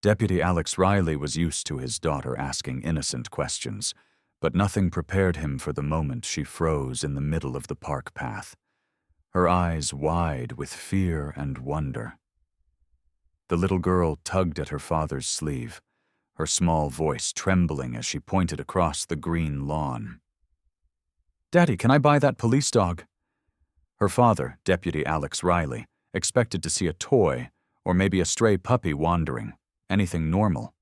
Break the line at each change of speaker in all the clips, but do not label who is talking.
Deputy Alex Riley was used to his daughter asking innocent questions, but nothing prepared him for the moment she froze in the middle of the park path, her eyes wide with fear and wonder. The little girl tugged at her father's sleeve, her small voice trembling as she pointed across the green lawn. "Daddy, can I buy that police dog?" Her father, Deputy Alex Riley, expected to see a toy or maybe a stray puppy wandering, anything normal.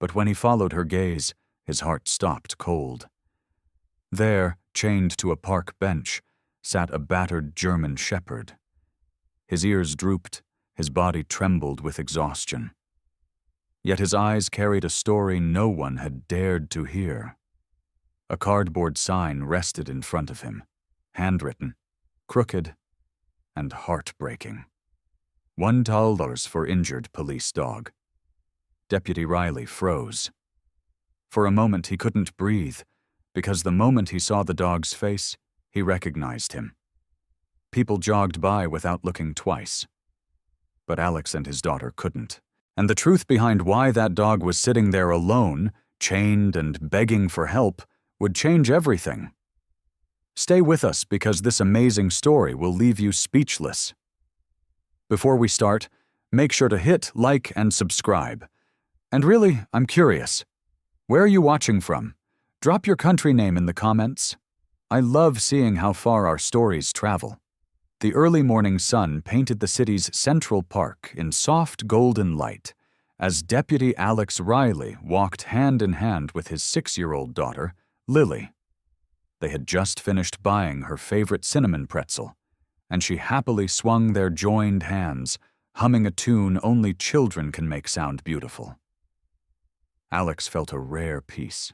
But when he followed her gaze, his heart stopped cold. There, chained to a park bench, sat a battered German shepherd. His ears drooped, his body trembled with exhaustion. Yet his eyes carried a story no one had dared to hear. A cardboard sign rested in front of him, handwritten, crooked, and heartbreaking. $1 for injured police dog. Deputy Riley froze. For a moment he couldn't breathe, because the moment he saw the dog's face, he recognized him. People jogged by without looking twice. But Alex and his daughter couldn't. And the truth behind why that dog was sitting there alone, chained and begging for help, would change everything. Stay with us because this amazing story will leave you speechless. Before we start, make sure to hit like and subscribe. And really, I'm curious. Where are you watching from? Drop your country name in the comments. I love seeing how far our stories travel. The early morning sun painted the city's Central Park in soft golden light as Deputy Alex Riley walked hand in hand with his 6-year-old daughter, Lily. They had just finished buying her favorite cinnamon pretzel, and she happily swung their joined hands, humming a tune only children can make sound beautiful. Alex felt a rare peace.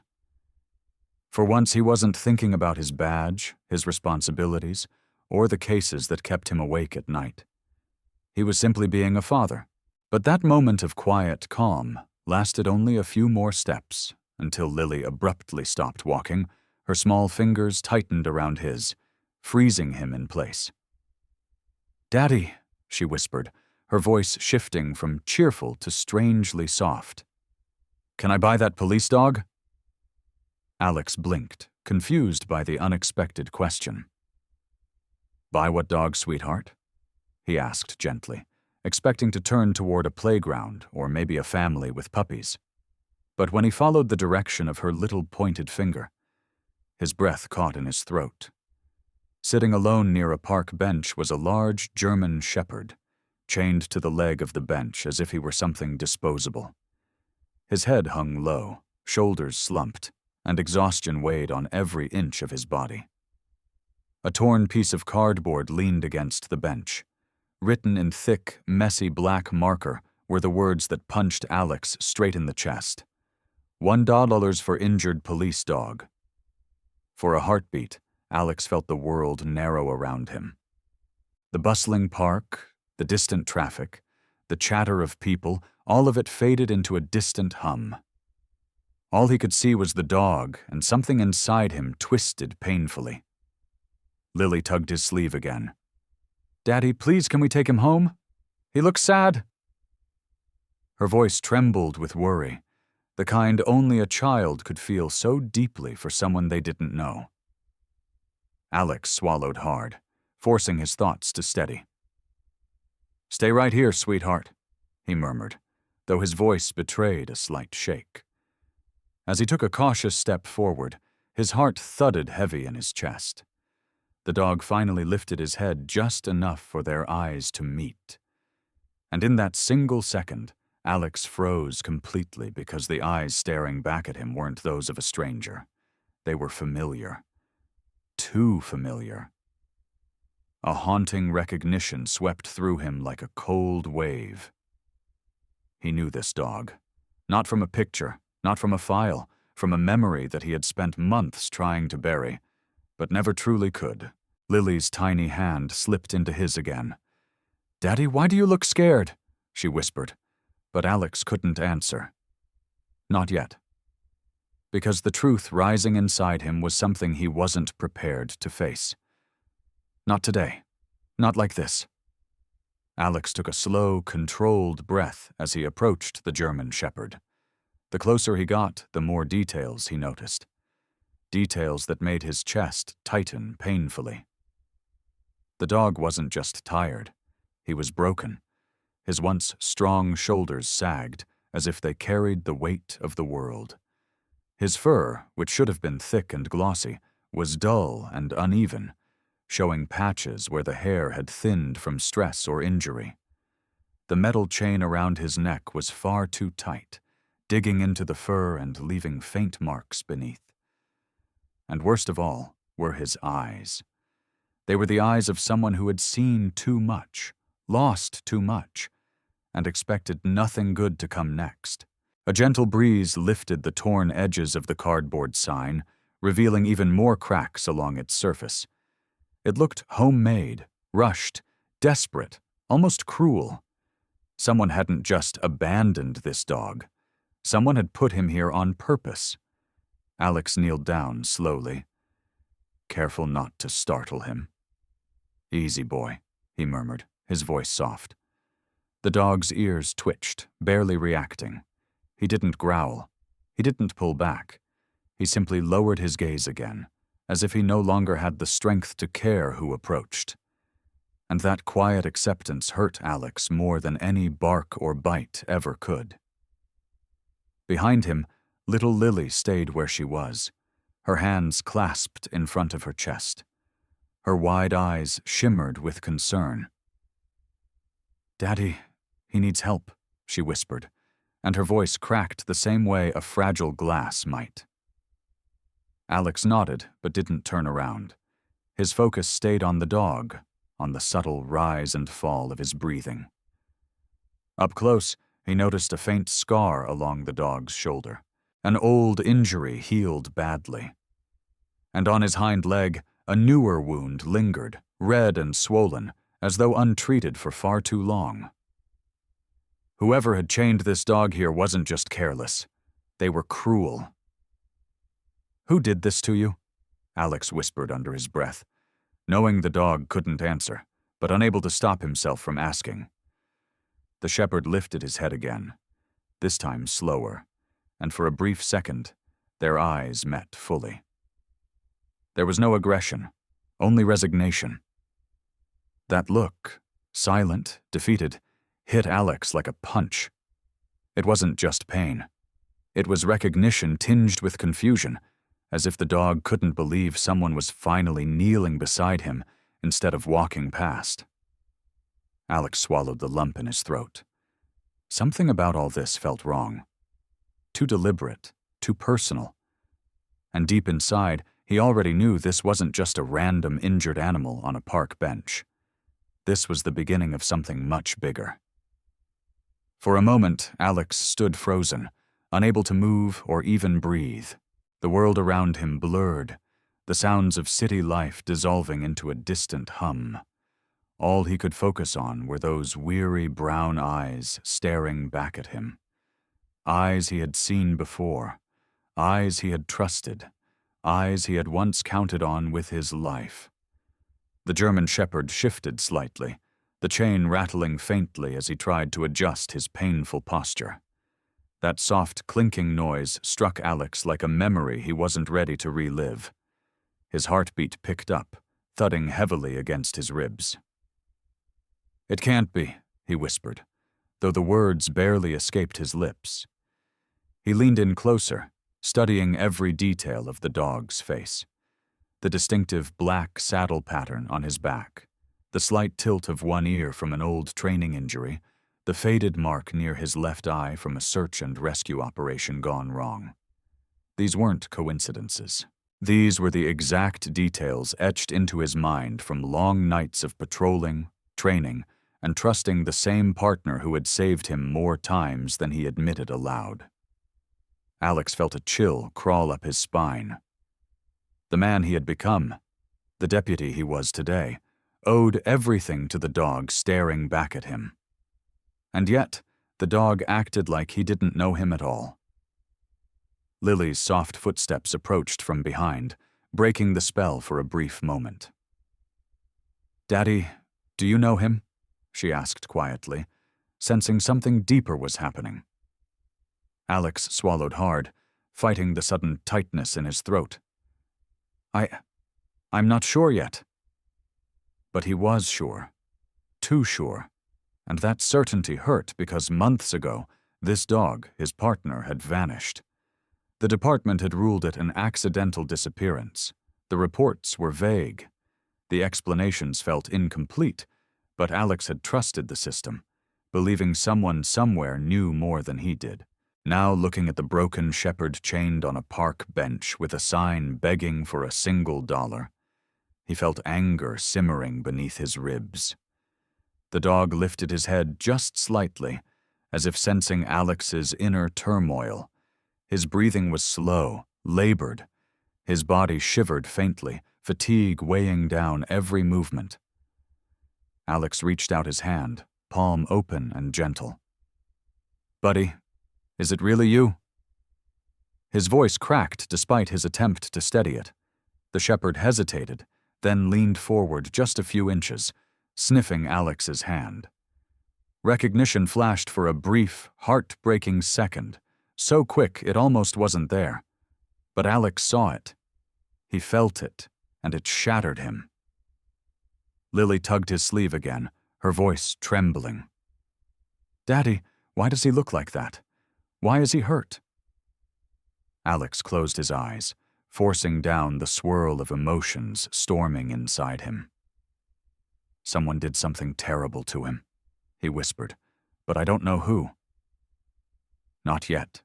For once he wasn't thinking about his badge, his responsibilities, or the cases that kept him awake at night. He was simply being a father. But that moment of quiet calm lasted only a few more steps until Lily abruptly stopped walking, her small fingers tightened around his, freezing him in place. "Daddy," she whispered, her voice shifting from cheerful to strangely soft. "Can I buy that police dog?" Alex blinked, confused by the unexpected question. "Buy what dog, sweetheart?" he asked gently, expecting to turn toward a playground or maybe a family with puppies. But when he followed the direction of her little pointed finger, his breath caught in his throat. Sitting alone near a park bench was a large German shepherd, chained to the leg of the bench as if he were something disposable. His head hung low, shoulders slumped, and exhaustion weighed on every inch of his body. A torn piece of cardboard leaned against the bench. Written in thick, messy black marker were the words that punched Alex straight in the chest. $1 for injured police dog. For a heartbeat, Alex felt the world narrow around him. The bustling park, the distant traffic, the chatter of people, all of it faded into a distant hum. All he could see was the dog, and something inside him twisted painfully. Lily tugged his sleeve again. "Daddy, please, can we take him home? He looks sad." Her voice trembled with worry, the kind only a child could feel so deeply for someone they didn't know. Alex swallowed hard, forcing his thoughts to steady. "Stay right here, sweetheart," he murmured, though his voice betrayed a slight shake. As he took a cautious step forward, his heart thudded heavy in his chest. The dog finally lifted his head just enough for their eyes to meet. And in that single second, Alex froze completely because the eyes staring back at him weren't those of a stranger. They were familiar. Too familiar. A haunting recognition swept through him like a cold wave. He knew this dog. Not from a picture, not from a file, from a memory that he had spent months trying to bury, but never truly could. Lily's tiny hand slipped into his again. "Daddy, why do you look scared?" she whispered, but Alex couldn't answer. Not yet. Because the truth rising inside him was something he wasn't prepared to face. Not today. Not like this. Alex took a slow, controlled breath as he approached the German shepherd. The closer he got, the more details he noticed. Details that made his chest tighten painfully. The dog wasn't just tired. He was broken. His once strong shoulders sagged, as if they carried the weight of the world. His fur, which should have been thick and glossy, was dull and uneven, showing patches where the hair had thinned from stress or injury. The metal chain around his neck was far too tight, digging into the fur and leaving faint marks beneath. And worst of all were his eyes. They were the eyes of someone who had seen too much, lost too much, and expected nothing good to come next. A gentle breeze lifted the torn edges of the cardboard sign, revealing even more cracks along its surface. It looked homemade, rushed, desperate, almost cruel. Someone hadn't just abandoned this dog. Someone had put him here on purpose. Alex kneeled down slowly, careful not to startle him. "Easy, boy," he murmured, his voice soft. The dog's ears twitched, barely reacting. He didn't growl. He didn't pull back. He simply lowered his gaze again, as if he no longer had the strength to care who approached. And that quiet acceptance hurt Alex more than any bark or bite ever could. Behind him, little Lily stayed where she was, her hands clasped in front of her chest. Her wide eyes shimmered with concern. "Daddy, he needs help," she whispered, and her voice cracked the same way a fragile glass might. Alex nodded, but didn't turn around. His focus stayed on the dog, on the subtle rise and fall of his breathing. Up close, he noticed a faint scar along the dog's shoulder, an old injury healed badly. And on his hind leg, a newer wound lingered, red and swollen, as though untreated for far too long. Whoever had chained this dog here wasn't just careless. They were cruel. "Who did this to you?" Alex whispered under his breath, knowing the dog couldn't answer, but unable to stop himself from asking. The shepherd lifted his head again, this time slower, and for a brief second, their eyes met fully. There was no aggression, only resignation. That look, silent, defeated, hit Alex like a punch. It wasn't just pain. It was recognition tinged with confusion, as if the dog couldn't believe someone was finally kneeling beside him instead of walking past. Alex swallowed the lump in his throat. Something about all this felt wrong. Too deliberate, too personal. And deep inside, he already knew this wasn't just a random injured animal on a park bench. This was the beginning of something much bigger. For a moment, Alex stood frozen, unable to move or even breathe. The world around him blurred, the sounds of city life dissolving into a distant hum. All he could focus on were those weary brown eyes staring back at him. Eyes he had seen before, eyes he had trusted, eyes he had once counted on with his life. The German shepherd shifted slightly, the chain rattling faintly as he tried to adjust his painful posture. That soft clinking noise struck Alex like a memory he wasn't ready to relive. His heartbeat picked up, thudding heavily against his ribs. "It can't be," he whispered, though the words barely escaped his lips. He leaned in closer, studying every detail of the dog's face. The distinctive black saddle pattern on his back, the slight tilt of one ear from an old training injury, the faded mark near his left eye from a search and rescue operation gone wrong. These weren't coincidences. These were the exact details etched into his mind from long nights of patrolling, training, and trusting the same partner who had saved him more times than he admitted aloud. Alex felt a chill crawl up his spine. The man he had become, the deputy he was today, owed everything to the dog staring back at him. And yet, the dog acted like he didn't know him at all. Lily's soft footsteps approached from behind, breaking the spell for a brief moment. "Daddy, do you know him?" she asked quietly, sensing something deeper was happening. Alex swallowed hard, fighting the sudden tightness in his throat. I'm not sure yet. But he was sure. Too sure. And that certainty hurt because months ago, this dog, his partner, had vanished. The department had ruled it an accidental disappearance. The reports were vague. The explanations felt incomplete, but Alex had trusted the system, believing someone somewhere knew more than he did. Now looking at the broken shepherd chained on a park bench with a sign begging for $1, he felt anger simmering beneath his ribs. The dog lifted his head just slightly, as if sensing Alex's inner turmoil. His breathing was slow, labored. His body shivered faintly, fatigue weighing down every movement. Alex reached out his hand, palm open and gentle. "Buddy, is it really you?" His voice cracked despite his attempt to steady it. The shepherd hesitated, then leaned forward just a few inches, sniffing Alex's hand. Recognition flashed for a brief, heart-breaking second, so quick it almost wasn't there. But Alex saw it. He felt it, and it shattered him. Lily tugged his sleeve again, her voice trembling. "Daddy, why does he look like that? Why is he hurt?" Alex closed his eyes, forcing down the swirl of emotions storming inside him. "Someone did something terrible to him," he whispered, "but I don't know who." Not yet.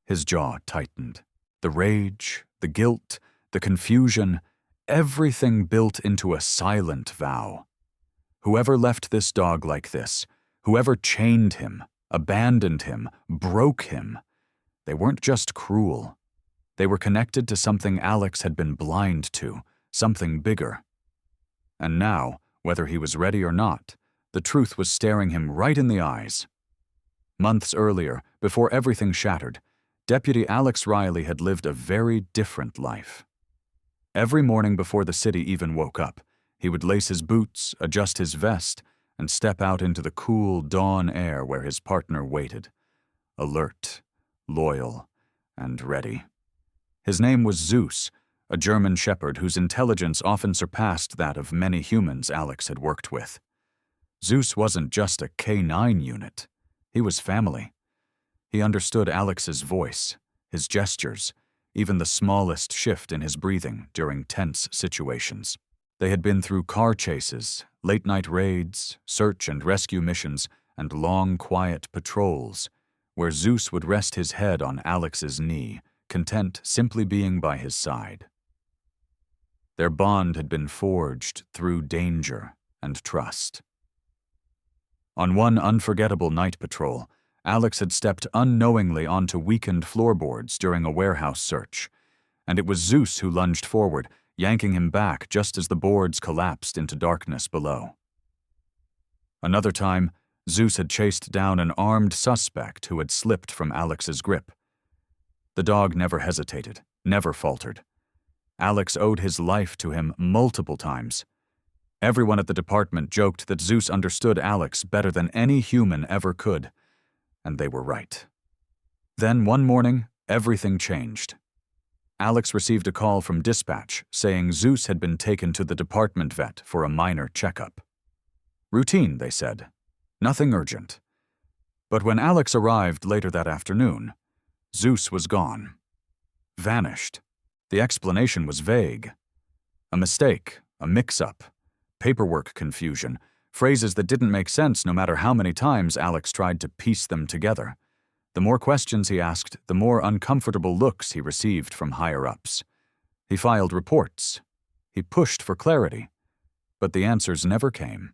His jaw tightened. The rage, the guilt, the confusion, everything built into a silent vow. Whoever left this dog like this, whoever chained him, abandoned him, broke him, they weren't just cruel. They were connected to something Alex had been blind to, something bigger. And now, whether he was ready or not, the truth was staring him right in the eyes. Months earlier, before everything shattered, Deputy Alex Riley had lived a very different life. Every morning before the city even woke up, he would lace his boots, adjust his vest, and step out into the cool dawn air where his partner waited, alert, loyal, and ready. His name was Zeus, a German shepherd whose intelligence often surpassed that of many humans Alex had worked with. Zeus wasn't just a K9 unit. He was family. He understood Alex's voice, his gestures, even the smallest shift in his breathing during tense situations. They had been through car chases, late-night raids, search and rescue missions, and long, quiet patrols, where Zeus would rest his head on Alex's knee, content simply being by his side. Their bond had been forged through danger and trust. On one unforgettable night patrol, Alex had stepped unknowingly onto weakened floorboards during a warehouse search, and it was Zeus who lunged forward, yanking him back just as the boards collapsed into darkness below. Another time, Zeus had chased down an armed suspect who had slipped from Alex's grip. The dog never hesitated, never faltered. Alex owed his life to him multiple times. Everyone at the department joked that Zeus understood Alex better than any human ever could, and they were right. Then one morning, everything changed. Alex received a call from dispatch saying Zeus had been taken to the department vet for a minor checkup. Routine, they said. Nothing urgent. But when Alex arrived later that afternoon, Zeus was gone. Vanished. The explanation was vague. A mistake, a mix-up, paperwork confusion, phrases that didn't make sense no matter how many times Alex tried to piece them together. The more questions he asked, the more uncomfortable looks he received from higher-ups. He filed reports. He pushed for clarity. But the answers never came.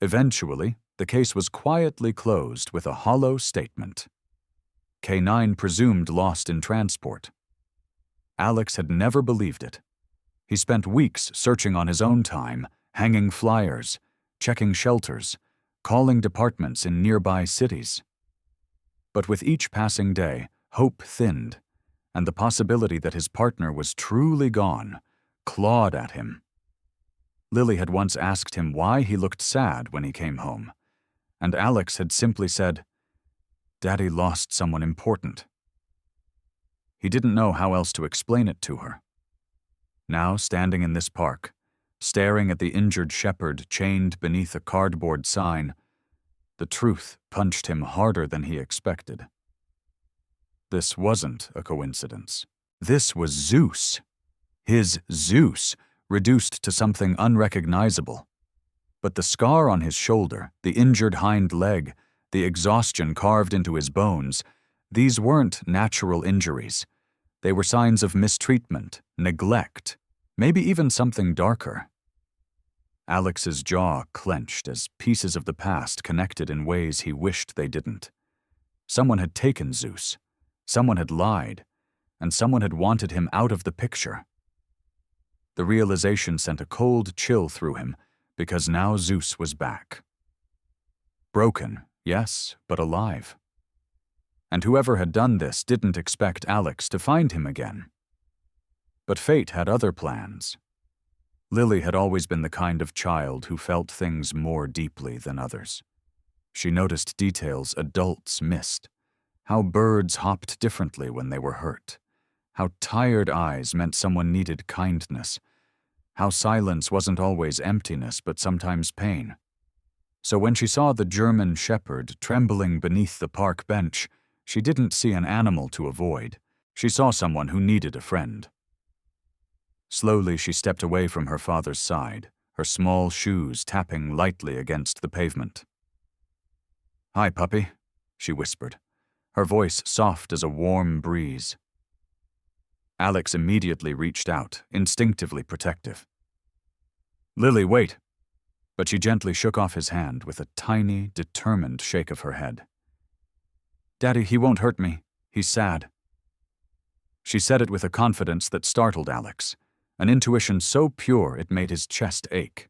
Eventually, the case was quietly closed with a hollow statement. K9 presumed lost in transport. Alex had never believed it. He spent weeks searching on his own time, hanging flyers, checking shelters, calling departments in nearby cities. But with each passing day, hope thinned, and the possibility that his partner was truly gone clawed at him. Lily had once asked him why he looked sad when he came home, and Alex had simply said, "Daddy lost someone important." He didn't know how else to explain it to her. Now, standing in this park, staring at the injured shepherd chained beneath a cardboard sign, the truth punched him harder than he expected. This wasn't a coincidence. This was Zeus. His Zeus, reduced to something unrecognizable. But the scar on his shoulder, the injured hind leg, the exhaustion carved into his bones, these weren't natural injuries. They were signs of mistreatment, neglect, maybe even something darker. Alex's jaw clenched as pieces of the past connected in ways he wished they didn't. Someone had taken Zeus, someone had lied, and someone had wanted him out of the picture. The realization sent a cold chill through him, because now Zeus was back. Broken, yes, but alive. And whoever had done this didn't expect Alex to find him again. But fate had other plans. Lily had always been the kind of child who felt things more deeply than others. She noticed details adults missed, how birds hopped differently when they were hurt, how tired eyes meant someone needed kindness, how silence wasn't always emptiness but sometimes pain. So when she saw the German shepherd trembling beneath the park bench, she didn't see an animal to avoid. She saw someone who needed a friend. Slowly she stepped away from her father's side, her small shoes tapping lightly against the pavement. "Hi, puppy," she whispered, her voice soft as a warm breeze. Alex immediately reached out, instinctively protective. "Lily, wait." But she gently shook off his hand with a tiny, determined shake of her head. "Daddy, he won't hurt me. He's sad." She said it with a confidence that startled Alex, an intuition so pure it made his chest ache.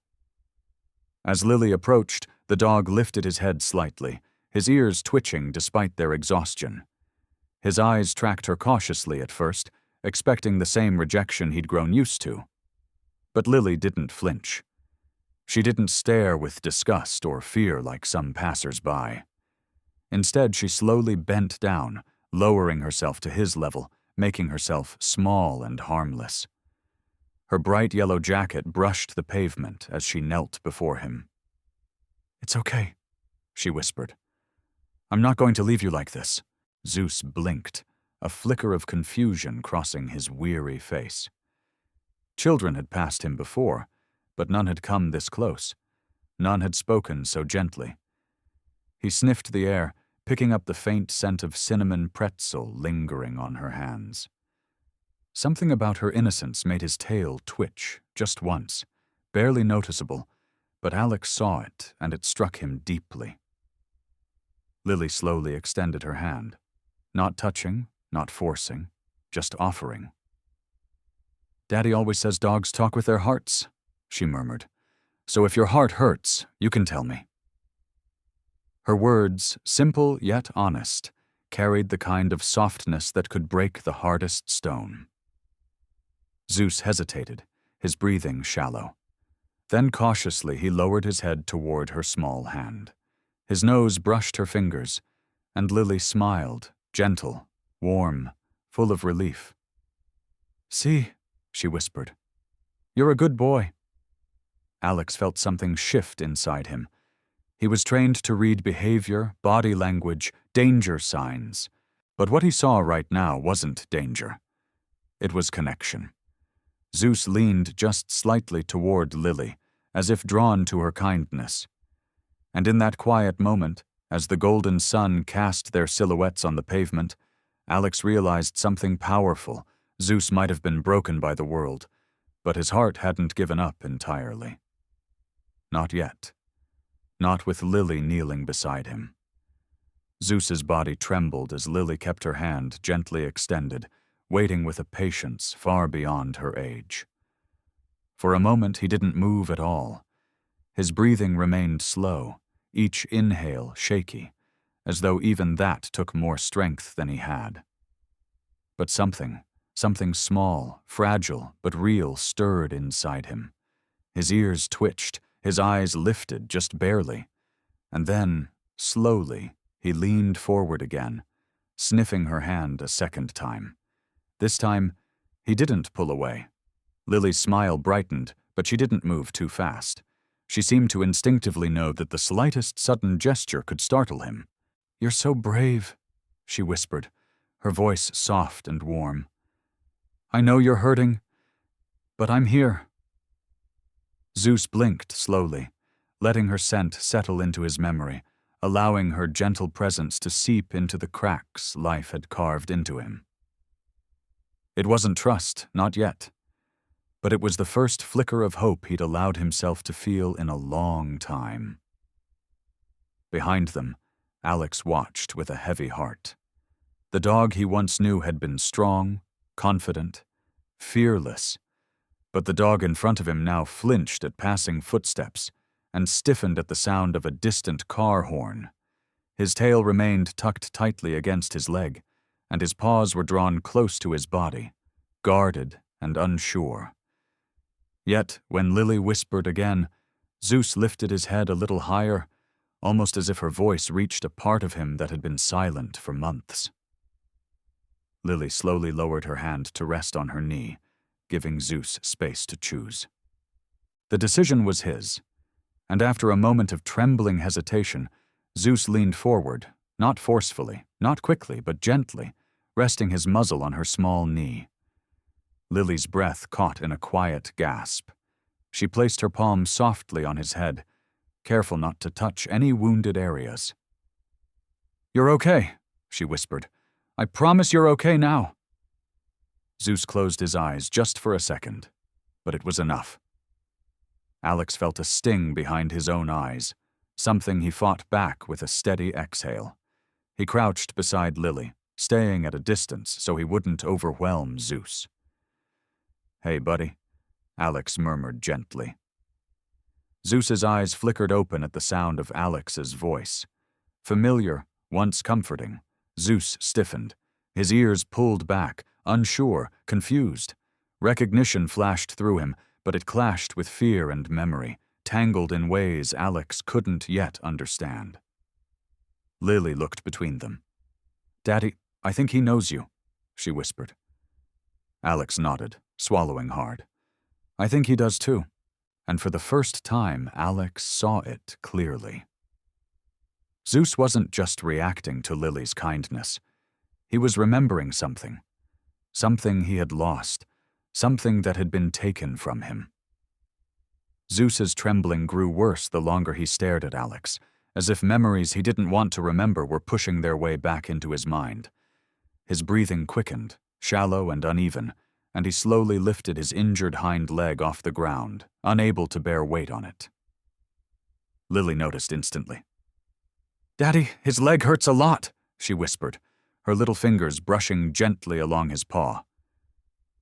As Lily approached, the dog lifted his head slightly, his ears twitching despite their exhaustion. His eyes tracked her cautiously at first, expecting the same rejection he'd grown used to. But Lily didn't flinch. She didn't stare with disgust or fear like some passers-by. Instead, she slowly bent down, lowering herself to his level, making herself small and harmless. Her bright yellow jacket brushed the pavement as she knelt before him. "It's okay," she whispered. "I'm not going to leave you like this." Zeus blinked, a flicker of confusion crossing his weary face. Children had passed him before, but none had come this close. None had spoken so gently. He sniffed the air, picking up the faint scent of cinnamon pretzel lingering on her hands. Something about her innocence made his tail twitch, just once, barely noticeable, but Alex saw it, and it struck him deeply. Lily slowly extended her hand, not touching, not forcing, just offering. "Daddy always says dogs talk with their hearts," she murmured. "So if your heart hurts, you can tell me." Her words, simple yet honest, carried the kind of softness that could break the hardest stone. Zeus hesitated, his breathing shallow. Then cautiously he lowered his head toward her small hand. His nose brushed her fingers, and Lily smiled, gentle, warm, full of relief. "See," she whispered. "You're a good boy." Alex felt something shift inside him. He was trained to read behavior, body language, danger signs. But what he saw right now wasn't danger. It was connection. Zeus leaned just slightly toward Lily, as if drawn to her kindness. And in that quiet moment, as the golden sun cast their silhouettes on the pavement, Alex realized something powerful. Zeus might have been broken by the world, but his heart hadn't given up entirely. Not yet. Not with Lily kneeling beside him. Zeus's body trembled as Lily kept her hand gently extended, waiting with a patience far beyond her age. For a moment he didn't move at all. His breathing remained slow, each inhale shaky, as though even that took more strength than he had. But something small, fragile, but real stirred inside him. His ears twitched, his eyes lifted just barely. And then, slowly, he leaned forward again, sniffing her hand a second time. This time, he didn't pull away. Lily's smile brightened, but she didn't move too fast. She seemed to instinctively know that the slightest sudden gesture could startle him. "You're so brave," she whispered, her voice soft and warm. "I know you're hurting, but I'm here." Zeus blinked slowly, letting her scent settle into his memory, allowing her gentle presence to seep into the cracks life had carved into him. It wasn't trust, not yet, but it was the first flicker of hope he'd allowed himself to feel in a long time. Behind them, Alex watched with a heavy heart. The dog he once knew had been strong, confident, fearless, but the dog in front of him now flinched at passing footsteps and stiffened at the sound of a distant car horn. His tail remained tucked tightly against his leg, and his paws were drawn close to his body, guarded and unsure. Yet, when Lily whispered again, Zeus lifted his head a little higher, almost as if her voice reached a part of him that had been silent for months. Lily slowly lowered her hand to rest on her knee, giving Zeus space to choose. The decision was his, and after a moment of trembling hesitation, Zeus leaned forward, not forcefully, not quickly, but gently, resting his muzzle on her small knee. Lily's breath caught in a quiet gasp. She placed her palm softly on his head, careful not to touch any wounded areas. "You're okay," she whispered. "I promise you're okay now." Zeus closed his eyes just for a second, but it was enough. Alex felt a sting behind his own eyes, something he fought back with a steady exhale. He crouched beside Lily, staying at a distance so he wouldn't overwhelm Zeus. "Hey, buddy," Alex murmured gently. Zeus's eyes flickered open at the sound of Alex's voice. Familiar, once comforting, Zeus stiffened, his ears pulled back, unsure, confused. Recognition flashed through him, but it clashed with fear and memory, tangled in ways Alex couldn't yet understand. Lily looked between them. "Daddy, I think he knows you," she whispered. Alex nodded, swallowing hard. "I think he does too." And for the first time, Alex saw it clearly. Zeus wasn't just reacting to Lily's kindness. He was remembering something. Something he had lost. Something that had been taken from him. Zeus's trembling grew worse the longer he stared at Alex, as if memories he didn't want to remember were pushing their way back into his mind. His breathing quickened, shallow and uneven, and he slowly lifted his injured hind leg off the ground, unable to bear weight on it. Lily noticed instantly. "Daddy, his leg hurts a lot," she whispered, her little fingers brushing gently along his paw.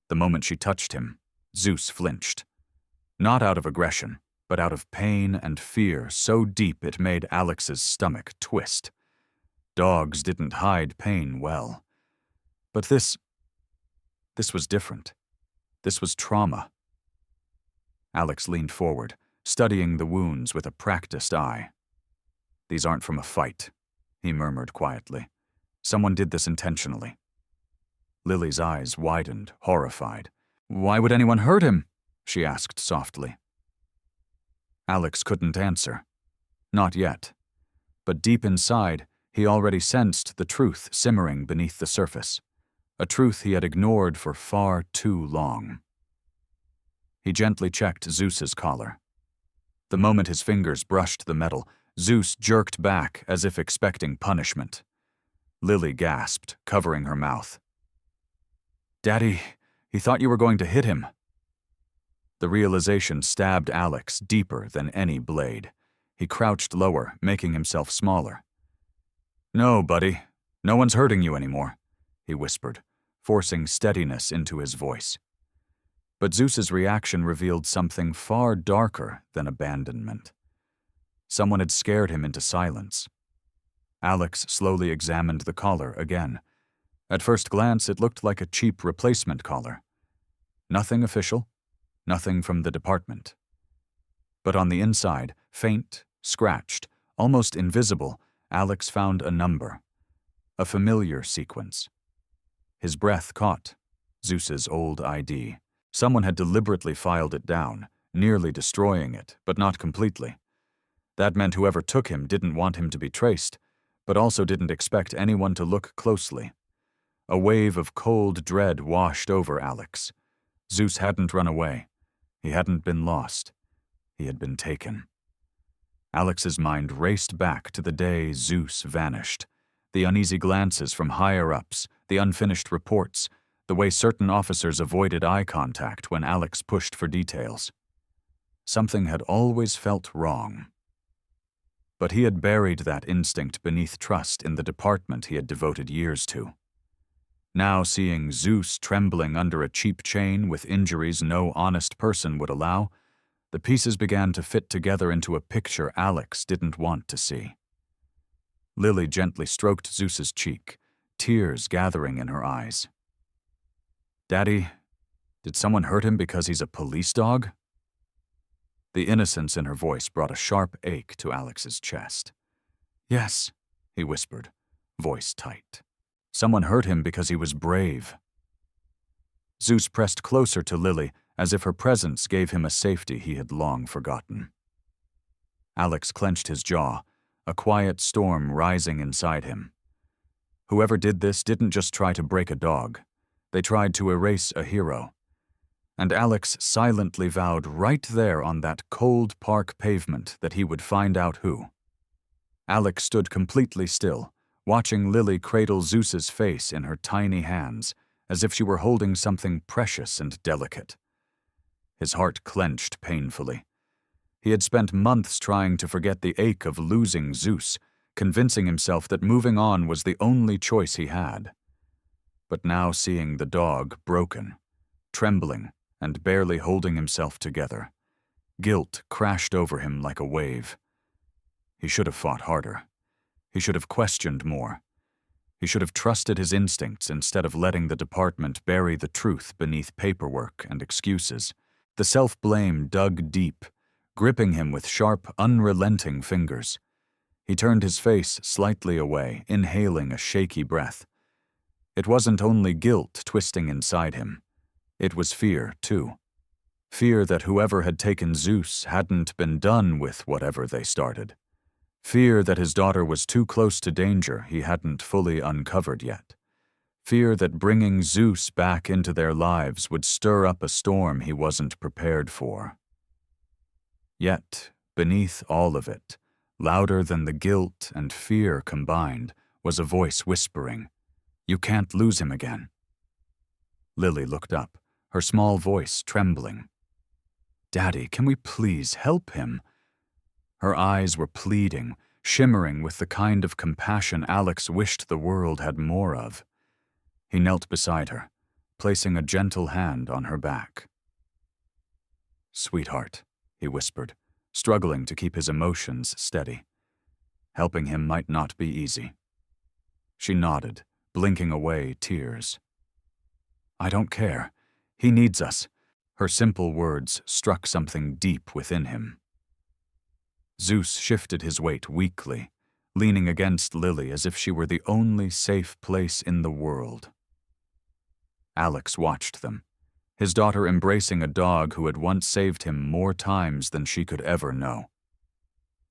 The moment she touched him, Zeus flinched. Not out of aggression, but out of pain and fear so deep it made Alex's stomach twist. Dogs didn't hide pain well. But this was different. This was trauma. Alex leaned forward, studying the wounds with a practiced eye. "These aren't from a fight," he murmured quietly. "Someone did this intentionally." Lily's eyes widened, horrified. "Why would anyone hurt him?" she asked softly. Alex couldn't answer. Not yet. But deep inside, he already sensed the truth simmering beneath the surface. A truth he had ignored for far too long. He gently checked Zeus's collar. The moment his fingers brushed the metal, Zeus jerked back as if expecting punishment. Lily gasped, covering her mouth. "Daddy, he thought you were going to hit him." The realization stabbed Alex deeper than any blade. He crouched lower, making himself smaller. "No, buddy, no one's hurting you anymore," he whispered, forcing steadiness into his voice. But Zeus's reaction revealed something far darker than abandonment. Someone had scared him into silence. Alex slowly examined the collar again. At first glance, it looked like a cheap replacement collar. Nothing official, nothing from the department. But on the inside, faint, scratched, almost invisible, Alex found a number. A familiar sequence. His breath caught Zeus's old ID. Someone had deliberately filed it down, nearly destroying it, but not completely. That meant whoever took him didn't want him to be traced, but also didn't expect anyone to look closely. A wave of cold dread washed over Alex. Zeus hadn't run away. He hadn't been lost. He had been taken. Alex's mind raced back to the day Zeus vanished. The uneasy glances from higher-ups, the unfinished reports, the way certain officers avoided eye contact when Alex pushed for details. Something had always felt wrong. But he had buried that instinct beneath trust in the department he had devoted years to. Now seeing Zeus trembling under a cheap chain with injuries no honest person would allow, the pieces began to fit together into a picture Alex didn't want to see. Lily gently stroked Zeus's cheek, tears gathering in her eyes. "Daddy, did someone hurt him because he's a police dog?" The innocence in her voice brought a sharp ache to Alex's chest. "Yes," he whispered, voice tight. "Someone hurt him because he was brave." Zeus pressed closer to Lily, as if her presence gave him a safety he had long forgotten. Alex clenched his jaw, a quiet storm rising inside him. Whoever did this didn't just try to break a dog. They tried to erase a hero. And Alex silently vowed right there on that cold park pavement that he would find out who. Alex stood completely still, watching Lily cradle Zeus's face in her tiny hands, as if she were holding something precious and delicate. His heart clenched painfully. He had spent months trying to forget the ache of losing Zeus, convincing himself that moving on was the only choice he had. But now seeing the dog broken, trembling, and barely holding himself together, guilt crashed over him like a wave. He should have fought harder. He should have questioned more. He should have trusted his instincts instead of letting the department bury the truth beneath paperwork and excuses. The self-blame dug deep, gripping him with sharp, unrelenting fingers. He turned his face slightly away, inhaling a shaky breath. It wasn't only guilt twisting inside him. It was fear, too. Fear that whoever had taken Zeus hadn't been done with whatever they started. Fear that his daughter was too close to danger he hadn't fully uncovered yet. Fear that bringing Zeus back into their lives would stir up a storm he wasn't prepared for. Yet, beneath all of it, louder than the guilt and fear combined, was a voice whispering, "You can't lose him again." Lily looked up, her small voice trembling. "Daddy, can we please help him?" Her eyes were pleading, shimmering with the kind of compassion Alex wished the world had more of. He knelt beside her, placing a gentle hand on her back. "Sweetheart," he whispered, struggling to keep his emotions steady. Helping him might not be easy. She nodded, blinking away tears. "I don't care. He needs us." Her simple words struck something deep within him. Zeus shifted his weight weakly, leaning against Lily as if she were the only safe place in the world. Alex watched them, his daughter embracing a dog who had once saved him more times than she could ever know.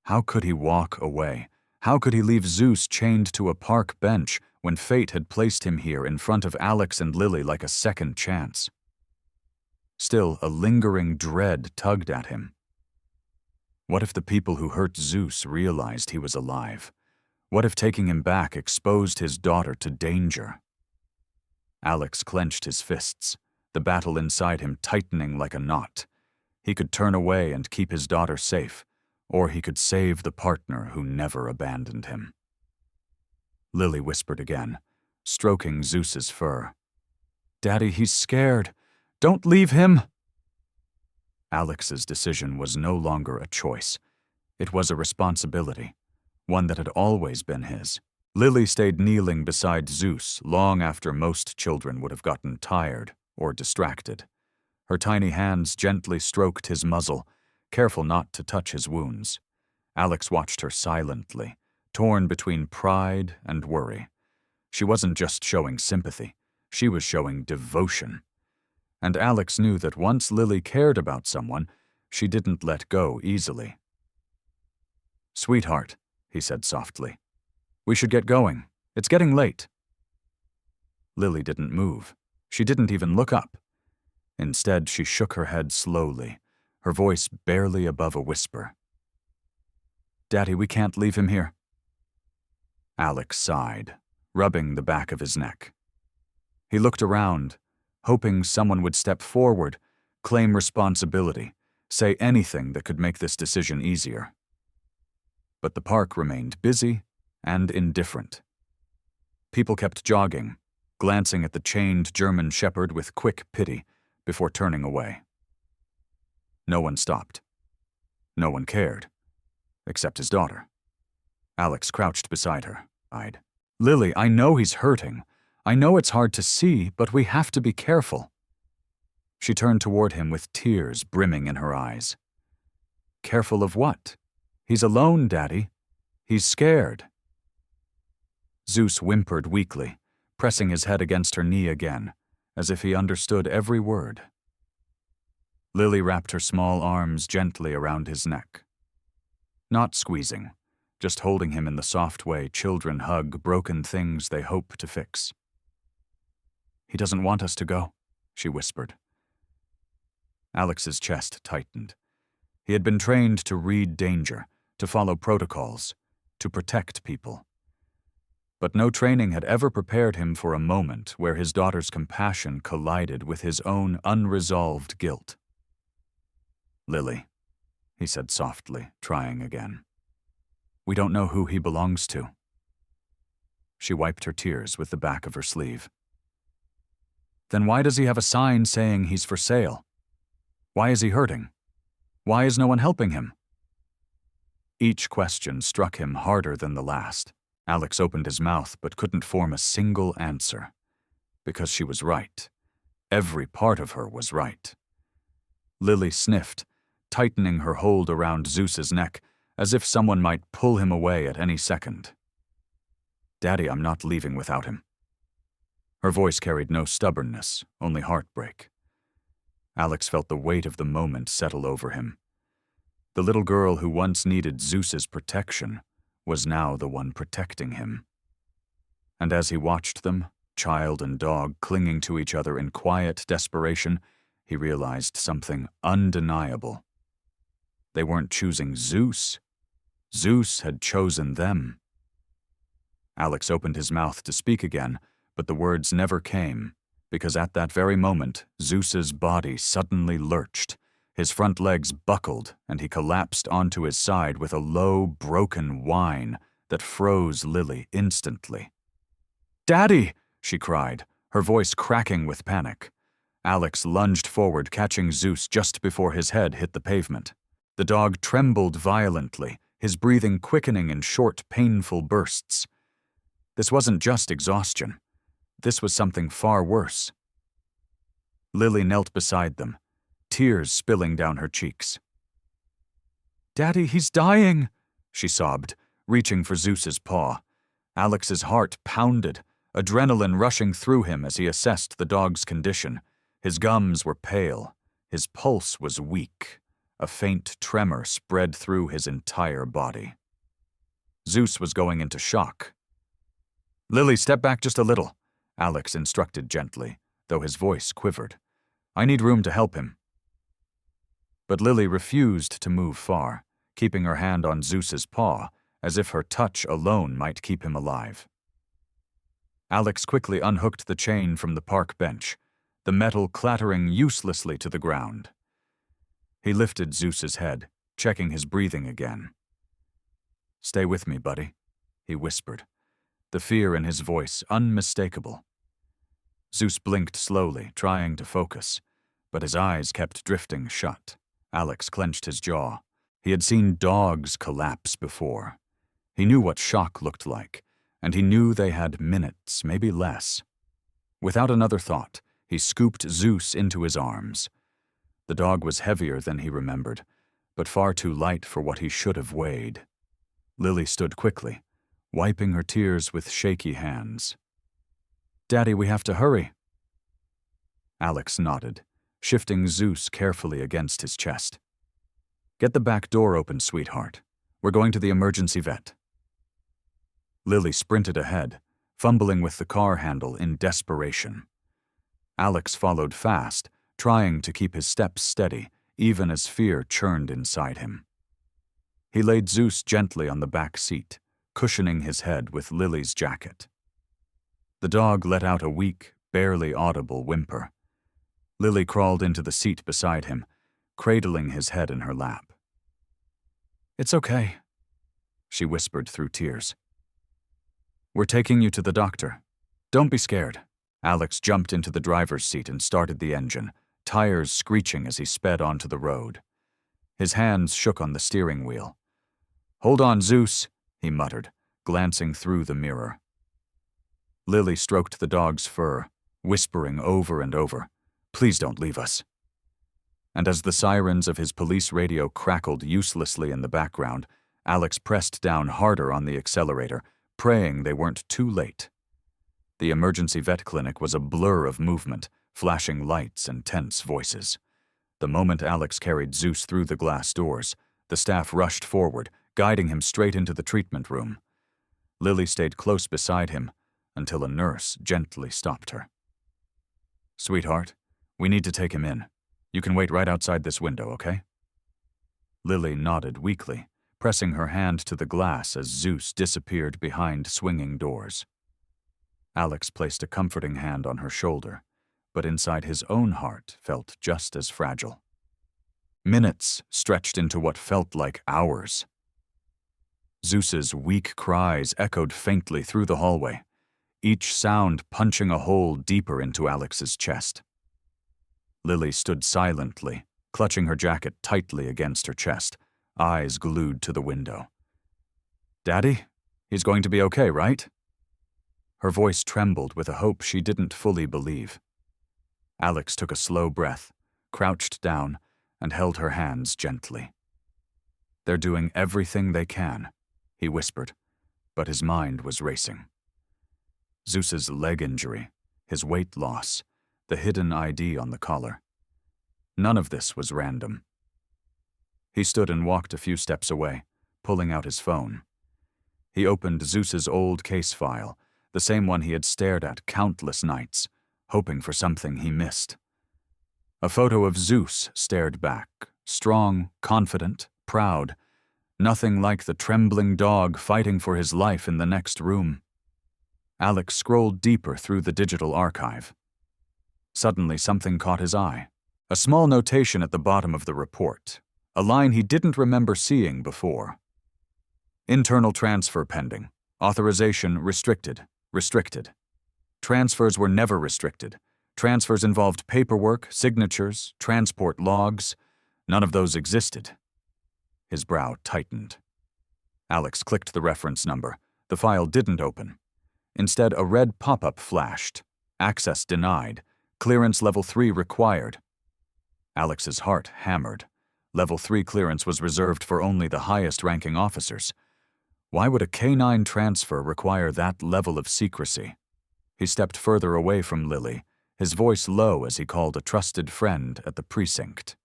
How could he walk away? How could he leave Zeus chained to a park bench when fate had placed him here in front of Alex and Lily like a second chance? Still, a lingering dread tugged at him. What if the people who hurt Zeus realized he was alive? What if taking him back exposed his daughter to danger? Alex clenched his fists, the battle inside him tightening like a knot. He could turn away and keep his daughter safe, or he could save the partner who never abandoned him. Lily whispered again, stroking Zeus's fur. "Daddy, he's scared. Don't leave him." Alex's decision was no longer a choice. It was a responsibility, one that had always been his. Lily stayed kneeling beside Zeus long after most children would have gotten tired or distracted. Her tiny hands gently stroked his muzzle, careful not to touch his wounds. Alex watched her silently, torn between pride and worry. She wasn't just showing sympathy, she was showing devotion. And Alex knew that once Lily cared about someone, she didn't let go easily. "Sweetheart," he said softly, "we should get going. It's getting late." Lily didn't move. She didn't even look up. Instead, she shook her head slowly, her voice barely above a whisper. "Daddy, we can't leave him here." Alex sighed, rubbing the back of his neck. He looked around, hoping someone would step forward, claim responsibility, say anything that could make this decision easier. But the park remained busy and indifferent. People kept jogging, glancing at the chained German shepherd with quick pity before turning away. No one stopped. No one cared, except his daughter. Alex crouched beside her, eyed. "Lily, I know he's hurting. I know it's hard to see, but we have to be careful." She turned toward him with tears brimming in her eyes. "Careful of what? He's alone, Daddy. He's scared." Zeus whimpered weakly, pressing his head against her knee again, as if he understood every word. Lily wrapped her small arms gently around his neck. Not squeezing, just holding him in the soft way children hug broken things they hope to fix. "He doesn't want us to go," she whispered. Alex's chest tightened. He had been trained to read danger, to follow protocols, to protect people. But no training had ever prepared him for a moment where his daughter's compassion collided with his own unresolved guilt. "Lily," he said softly, trying again. "We don't know who he belongs to." She wiped her tears with the back of her sleeve. "Then why does he have a sign saying he's for sale? Why is he hurting? Why is no one helping him?" Each question struck him harder than the last. Alex opened his mouth but couldn't form a single answer. Because she was right. Every part of her was right. Lily sniffed, tightening her hold around Zeus's neck, as if someone might pull him away at any second. "Daddy, I'm not leaving without him." Her voice carried no stubbornness, only heartbreak. Alex felt the weight of the moment settle over him. The little girl who once needed Zeus's protection was now the one protecting him. And as he watched them, child and dog clinging to each other in quiet desperation, he realized something undeniable. They weren't choosing Zeus. Zeus had chosen them. Alex opened his mouth to speak again, but the words never came, because at that very moment, Zeus's body suddenly lurched. His front legs buckled, and he collapsed onto his side with a low, broken whine that froze Lily instantly. "Daddy!" she cried, her voice cracking with panic. Alex lunged forward, catching Zeus just before his head hit the pavement. The dog trembled violently, his breathing quickening in short, painful bursts. This wasn't just exhaustion. This was something far worse. Lily knelt beside them, tears spilling down her cheeks. "Daddy, he's dying," she sobbed, reaching for Zeus's paw. Alex's heart pounded, adrenaline rushing through him as he assessed the dog's condition. His gums were pale, his pulse was weak. A faint tremor spread through his entire body. Zeus was going into shock. "Lily, step back just a little," Alex instructed gently, though his voice quivered. "I need room to help him." But Lily refused to move far, keeping her hand on Zeus's paw, as if her touch alone might keep him alive. Alex quickly unhooked the chain from the park bench, the metal clattering uselessly to the ground. He lifted Zeus's head, checking his breathing again. "Stay with me, buddy," he whispered, the fear in his voice unmistakable. Zeus blinked slowly, trying to focus, but his eyes kept drifting shut. Alex clenched his jaw. He had seen dogs collapse before. He knew what shock looked like, and he knew they had minutes, maybe less. Without another thought, he scooped Zeus into his arms. The dog was heavier than he remembered, but far too light for what he should have weighed. Lily stood quickly, wiping her tears with shaky hands. "Daddy, we have to hurry." Alex nodded, shifting Zeus carefully against his chest. "Get the back door open, sweetheart. We're going to the emergency vet." Lily sprinted ahead, fumbling with the car handle in desperation. Alex followed fast, trying to keep his steps steady, even as fear churned inside him. He laid Zeus gently on the back seat, cushioning his head with Lily's jacket. The dog let out a weak, barely audible whimper. Lily crawled into the seat beside him, cradling his head in her lap. "It's okay," she whispered through tears. "We're taking you to the doctor. Don't be scared." Alex jumped into the driver's seat and started the engine, tires screeching as he sped onto the road. His hands shook on the steering wheel. "Hold on, Zeus," he muttered, glancing through the mirror. Lily stroked the dog's fur, whispering over and over, "Please don't leave us." And as the sirens of his police radio crackled uselessly in the background, Alex pressed down harder on the accelerator, praying they weren't too late. The emergency vet clinic was a blur of movement, flashing lights and tense voices. The moment Alex carried Zeus through the glass doors, the staff rushed forward, guiding him straight into the treatment room. Lily stayed close beside him until a nurse gently stopped her. "Sweetheart, we need to take him in. You can wait right outside this window, okay?" Lily nodded weakly, pressing her hand to the glass as Zeus disappeared behind swinging doors. Alex placed a comforting hand on her shoulder, but inside his own heart felt just as fragile. Minutes stretched into what felt like hours. Zeus's weak cries echoed faintly through the hallway, each sound punching a hole deeper into Alex's chest. Lily stood silently, clutching her jacket tightly against her chest, eyes glued to the window. "Daddy, he's going to be okay, right?" Her voice trembled with a hope she didn't fully believe. Alex took a slow breath, crouched down, and held her hands gently. "They're doing everything they can," he whispered, but his mind was racing. Zeus's leg injury, his weight loss, the hidden ID on the collar. None of this was random. He stood and walked a few steps away, pulling out his phone. He opened Zeus's old case file, the same one he had stared at countless nights, hoping for something he missed. A photo of Zeus stared back, strong, confident, proud, nothing like the trembling dog fighting for his life in the next room. Alex scrolled deeper through the digital archive. Suddenly something caught his eye. A small notation at the bottom of the report, a line he didn't remember seeing before. "Internal transfer pending. Authorization restricted. Restricted." Transfers were never restricted. Transfers involved paperwork, signatures, transport logs. None of those existed. His brow tightened. Alex clicked the reference number. The file didn't open. Instead, a red pop-up flashed. "Access denied. Clearance level 3 required." Alex's heart hammered. Level 3 clearance was reserved for only the highest-ranking officers. Why would a K-9 transfer require that level of secrecy? He stepped further away from Lily, his voice low as he called a trusted friend at the precinct.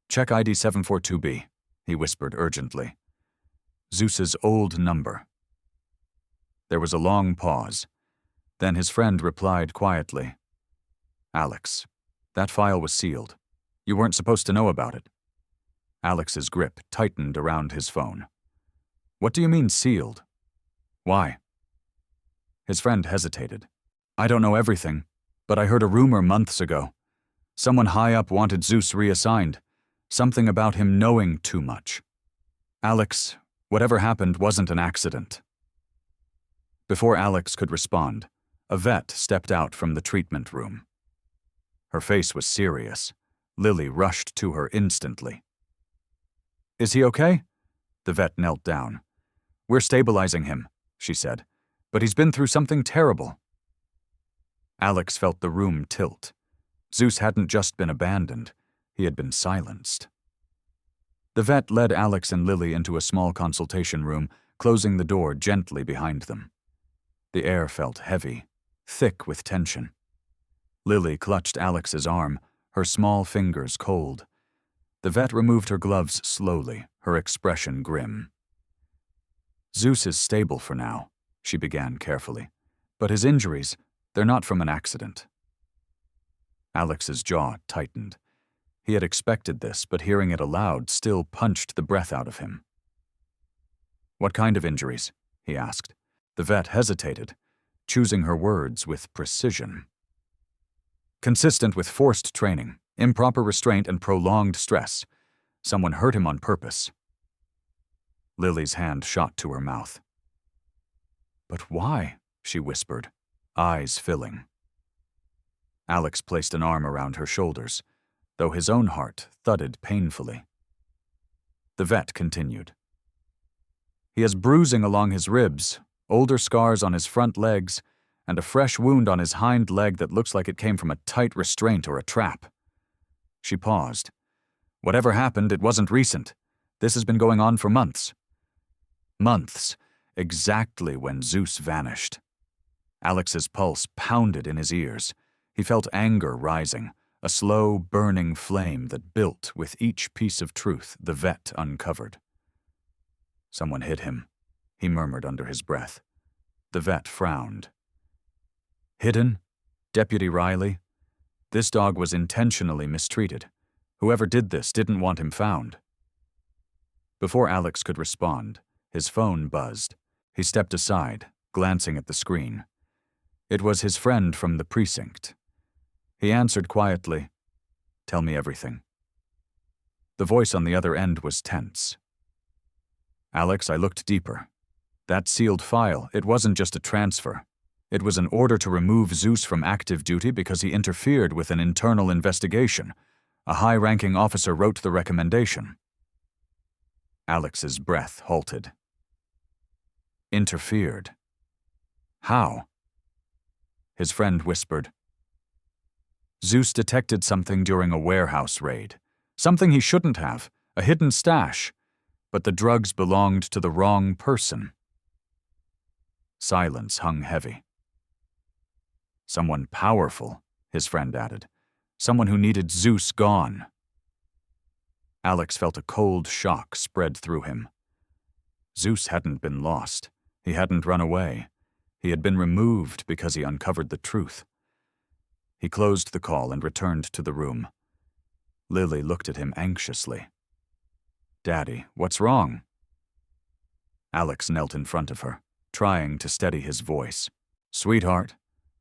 "Check ID 742B, he whispered urgently. Zeus's old number. There was a long pause. Then his friend replied quietly, "Alex, that file was sealed. You weren't supposed to know about it." Alex's grip tightened around his phone. "What do you mean sealed? Why?" His friend hesitated. "I don't know everything, but I heard a rumor months ago. Someone high up wanted Zeus reassigned. Something about him knowing too much. Alex, whatever happened wasn't an accident." Before Alex could respond, a vet stepped out from the treatment room. Her face was serious. Lily rushed to her instantly. "Is he okay?" The vet knelt down. "We're stabilizing him," she said, "but he's been through something terrible." Alex felt the room tilt. Zeus hadn't just been abandoned, he had been silenced. The vet led Alex and Lily into a small consultation room, closing the door gently behind them. The air felt heavy, thick with tension. Lily clutched Alex's arm, her small fingers cold. The vet removed her gloves slowly, her expression grim. "Zeus is stable for now," she began carefully. "But his injuries, they're not from an accident." Alex's jaw tightened. He had expected this, but hearing it aloud still punched the breath out of him. "What kind of injuries?" he asked. The vet hesitated, choosing her words with precision. "Consistent with forced training, improper restraint, and prolonged stress. Someone hurt him on purpose." Lily's hand shot to her mouth. "But why?" she whispered, eyes filling. Alex placed an arm around her shoulders, though his own heart thudded painfully. The vet continued. "He has bruising along his ribs, older scars on his front legs, and a fresh wound on his hind leg that looks like it came from a tight restraint or a trap." She paused. "Whatever happened, it wasn't recent. This has been going on for months." Months, exactly when Zeus vanished. Alex's pulse pounded in his ears. He felt anger rising, a slow, burning flame that built with each piece of truth the vet uncovered. "Someone hit him," he murmured under his breath. The vet frowned. "Hidden? Deputy Riley? This dog was intentionally mistreated. Whoever did this didn't want him found." Before Alex could respond, his phone buzzed. He stepped aside, glancing at the screen. It was his friend from the precinct. He answered quietly, "Tell me everything." The voice on the other end was tense. "Alex, I looked deeper. That sealed file, it wasn't just a transfer. It was an order to remove Zeus from active duty because he interfered with an internal investigation. A high-ranking officer wrote the recommendation." Alex's breath halted. Interfered. How? His friend whispered. "Zeus detected something during a warehouse raid. Something he shouldn't have, a hidden stash. But the drugs belonged to the wrong person." Silence hung heavy. "Someone powerful," his friend added. "Someone who needed Zeus gone." Alex felt a cold shock spread through him. Zeus hadn't been lost. He hadn't run away. He had been removed because he uncovered the truth. He closed the call and returned to the room. Lily looked at him anxiously. "Daddy, what's wrong?" Alex knelt in front of her, trying to steady his voice. "Sweetheart,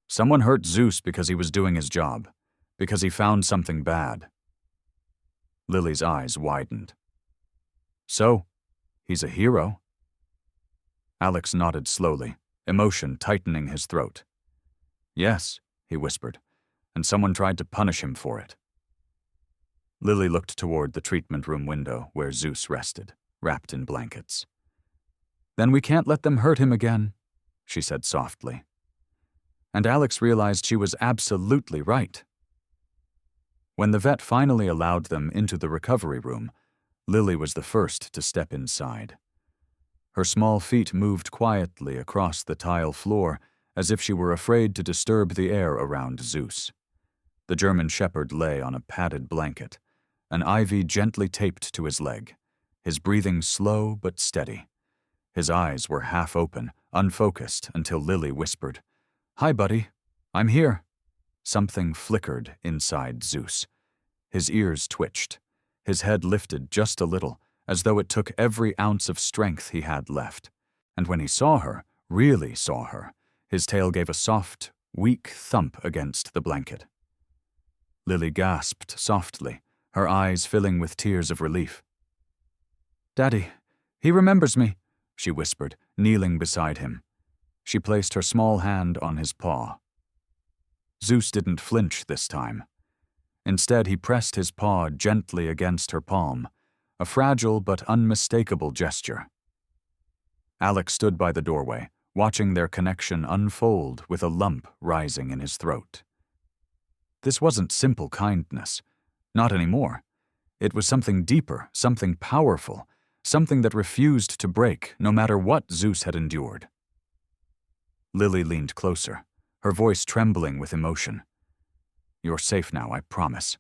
someone hurt Zeus because he was doing his job, because he found something bad." Lily's eyes widened. "So, he's a hero?" Alex nodded slowly, emotion tightening his throat. "Yes," he whispered, "and someone tried to punish him for it." Lily looked toward the treatment room window where Zeus rested, wrapped in blankets. "Then we can't let them hurt him again," she said softly. And Alex realized she was absolutely right. When the vet finally allowed them into the recovery room, Lily was the first to step inside. Her small feet moved quietly across the tile floor as if she were afraid to disturb the air around Zeus. The German shepherd lay on a padded blanket, an IV gently taped to his leg, his breathing slow but steady. His eyes were half open, unfocused, until Lily whispered, "Hi, buddy. I'm here." Something flickered inside Zeus. His ears twitched. His head lifted just a little, as though it took every ounce of strength he had left. And when he saw her, really saw her, his tail gave a soft, weak thump against the blanket. Lily gasped softly, her eyes filling with tears of relief. "Daddy, he remembers me," she whispered, kneeling beside him. She placed her small hand on his paw. Zeus didn't flinch this time. Instead, he pressed his paw gently against her palm, a fragile but unmistakable gesture. Alex stood by the doorway, watching their connection unfold with a lump rising in his throat. This wasn't simple kindness. Not anymore. It was something deeper, something powerful, something that refused to break, no matter what Zeus had endured. Lily leaned closer, her voice trembling with emotion. "You're safe now, I promise."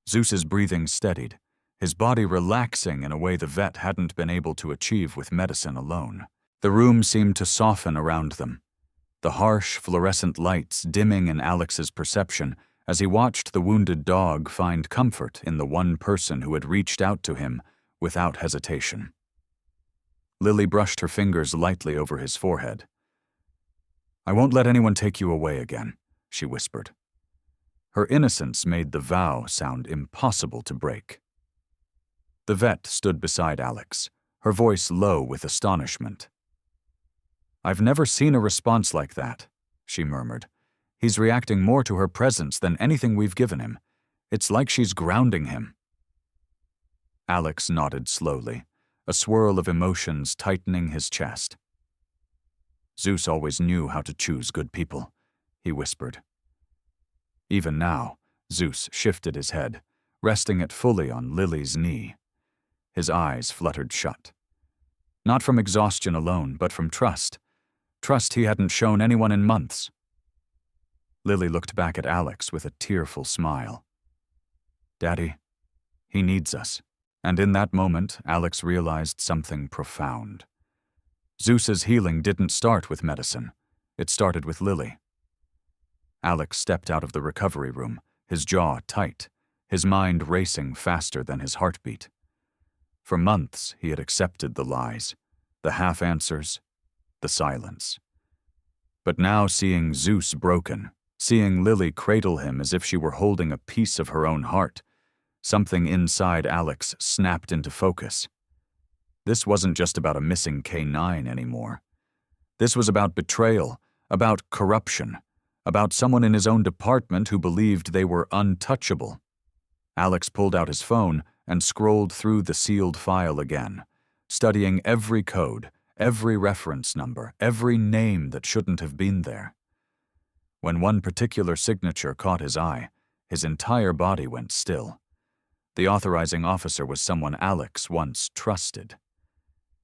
Zeus's breathing steadied, his body relaxing in a way the vet hadn't been able to achieve with medicine alone. The room seemed to soften around them, the harsh fluorescent lights dimming in Alex's perception as he watched the wounded dog find comfort in the one person who had reached out to him without hesitation. Lily brushed her fingers lightly over his forehead. "I won't let anyone take you away again," she whispered. Her innocence made the vow sound impossible to break. The vet stood beside Alex, her voice low with astonishment. "I've never seen a response like that," she murmured. "He's reacting more to her presence than anything we've given him. It's like she's grounding him." Alex nodded slowly, a swirl of emotions tightening his chest. "Zeus always knew how to choose good people," he whispered. Even now, Zeus shifted his head, resting it fully on Lily's knee. His eyes fluttered shut. Not from exhaustion alone, but from trust. Trust he hadn't shown anyone in months. Lily looked back at Alex with a tearful smile. "Daddy, he needs us." And in that moment, Alex realized something profound. Zeus's healing didn't start with medicine. It started with Lily. Alex stepped out of the recovery room, his jaw tight, his mind racing faster than his heartbeat. For months, he had accepted the lies, the half-answers, the silence. But now seeing Zeus broken, seeing Lily cradle him as if she were holding a piece of her own heart, something inside Alex snapped into focus. This wasn't just about a missing K9 anymore. This was about betrayal, about corruption, about someone in his own department who believed they were untouchable. Alex pulled out his phone and scrolled through the sealed file again, studying every code, every reference number, every name that shouldn't have been there. When one particular signature caught his eye, his entire body went still. The authorizing officer was someone Alex once trusted.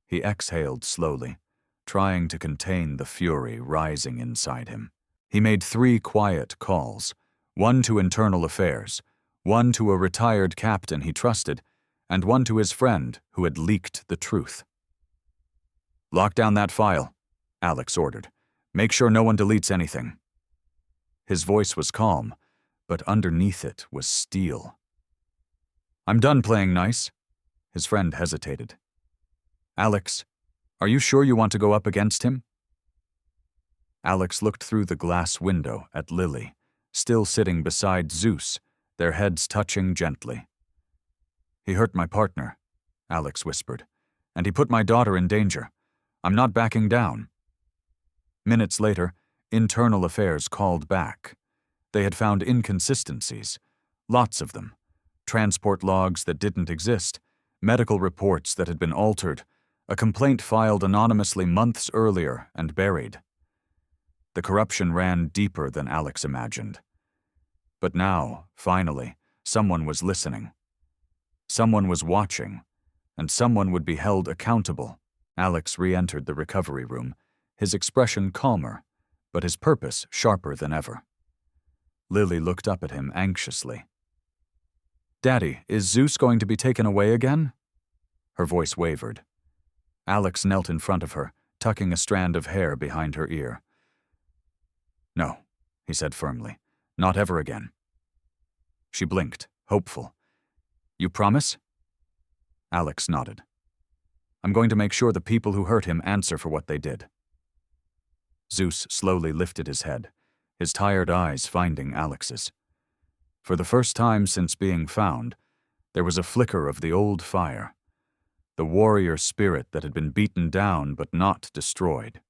He exhaled slowly, trying to contain the fury rising inside him. He made 3 quiet calls, one to internal affairs, one to a retired captain he trusted, and one to his friend who had leaked the truth. "Lock down that file," Alex ordered. "Make sure no one deletes anything." His voice was calm, but underneath it was steel. "I'm done playing nice." His friend hesitated. "Alex, are you sure you want to go up against him?" Alex looked through the glass window at Lily, still sitting beside Zeus, their heads touching gently. "He hurt my partner," Alex whispered, "and he put my daughter in danger. I'm not backing down." Minutes later, internal affairs called back. They had found inconsistencies, lots of them. Transport logs that didn't exist, medical reports that had been altered, a complaint filed anonymously months earlier and buried. The corruption ran deeper than Alex imagined. But now, finally, someone was listening. Someone was watching, and someone would be held accountable. Alex re-entered the recovery room, his expression calmer, but his purpose sharper than ever. Lily looked up at him anxiously. "Daddy, is Zeus going to be taken away again?" Her voice wavered. Alex knelt in front of her, tucking a strand of hair behind her ear. "No," he said firmly. "Not ever again." She blinked, hopeful. "You promise?" Alex nodded. "I'm going to make sure the people who hurt him answer for what they did." Zeus slowly lifted his head, his tired eyes finding Alex's. For the first time since being found, there was a flicker of the old fire, the warrior spirit that had been beaten down but not destroyed.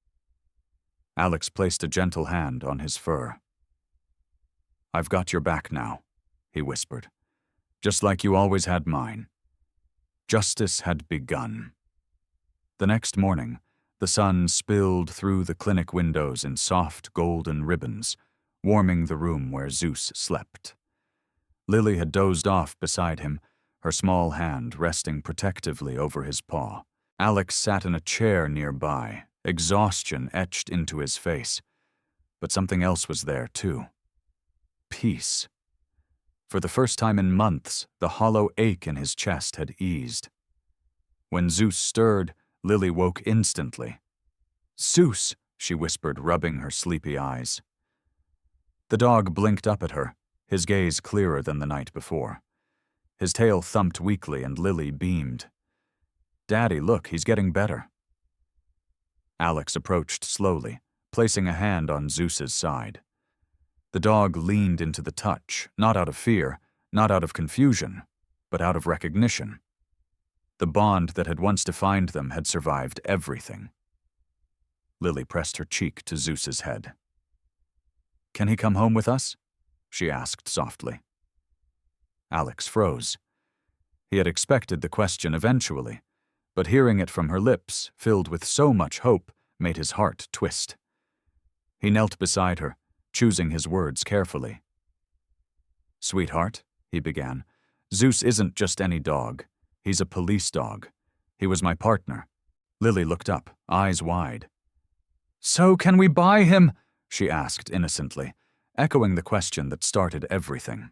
Alex placed a gentle hand on his fur. "I've got your back now," he whispered, "just like you always had mine." Justice had begun. The next morning, the sun spilled through the clinic windows in soft golden ribbons, warming the room where Zeus slept. Lily had dozed off beside him, her small hand resting protectively over his paw. Alex sat in a chair nearby, exhaustion etched into his face. But something else was there, too. Peace. For the first time in months, the hollow ache in his chest had eased. When Zeus stirred, Lily woke instantly. "Zeus," she whispered, rubbing her sleepy eyes. The dog blinked up at her, his gaze clearer than the night before. His tail thumped weakly and Lily beamed. "Daddy, look, he's getting better." Alex approached slowly, placing a hand on Zeus's side. The dog leaned into the touch, not out of fear, not out of confusion, but out of recognition. The bond that had once defined them had survived everything. Lily pressed her cheek to Zeus's head. "Can he come home with us?" she asked softly. Alex froze. He had expected the question eventually, but hearing it from her lips, filled with so much hope, made his heart twist. He knelt beside her, choosing his words carefully. "Sweetheart," he began, "Zeus isn't just any dog. He's a police dog. He was my partner." Lily looked up, eyes wide. "So can we buy him?" she asked innocently, echoing the question that started everything.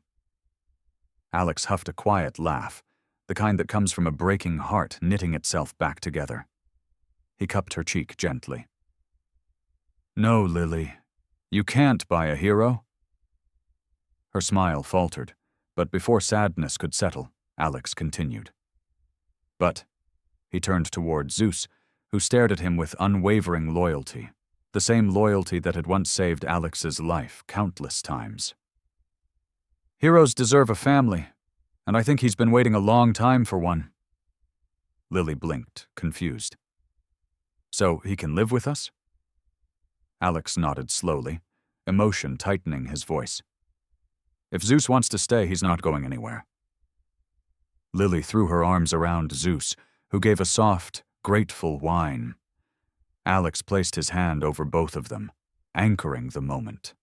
Alex huffed a quiet laugh, the kind that comes from a breaking heart knitting itself back together. He cupped her cheek gently. "No, Lily. You can't buy a hero." Her smile faltered, but before sadness could settle, Alex continued. "But," he turned toward Zeus, who stared at him with unwavering loyalty, the same loyalty that had once saved Alex's life countless times. "Heroes deserve a family, and I think he's been waiting a long time for one." Lily blinked, confused. "So he can live with us?" Alex nodded slowly, emotion tightening his voice. "If Zeus wants to stay, he's not going anywhere." Lily threw her arms around Zeus, who gave a soft, grateful whine. Alex placed his hand over both of them, anchoring the moment.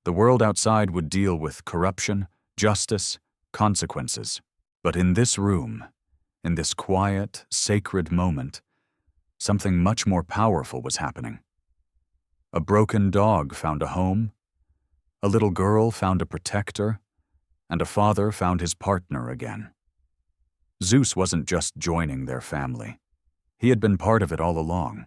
The world outside would deal with corruption, justice, consequences. But in this room, in this quiet, sacred moment, something much more powerful was happening. A broken dog found a home, a little girl found a protector, and a father found his partner again. Zeus wasn't just joining their family. He had been part of it all along.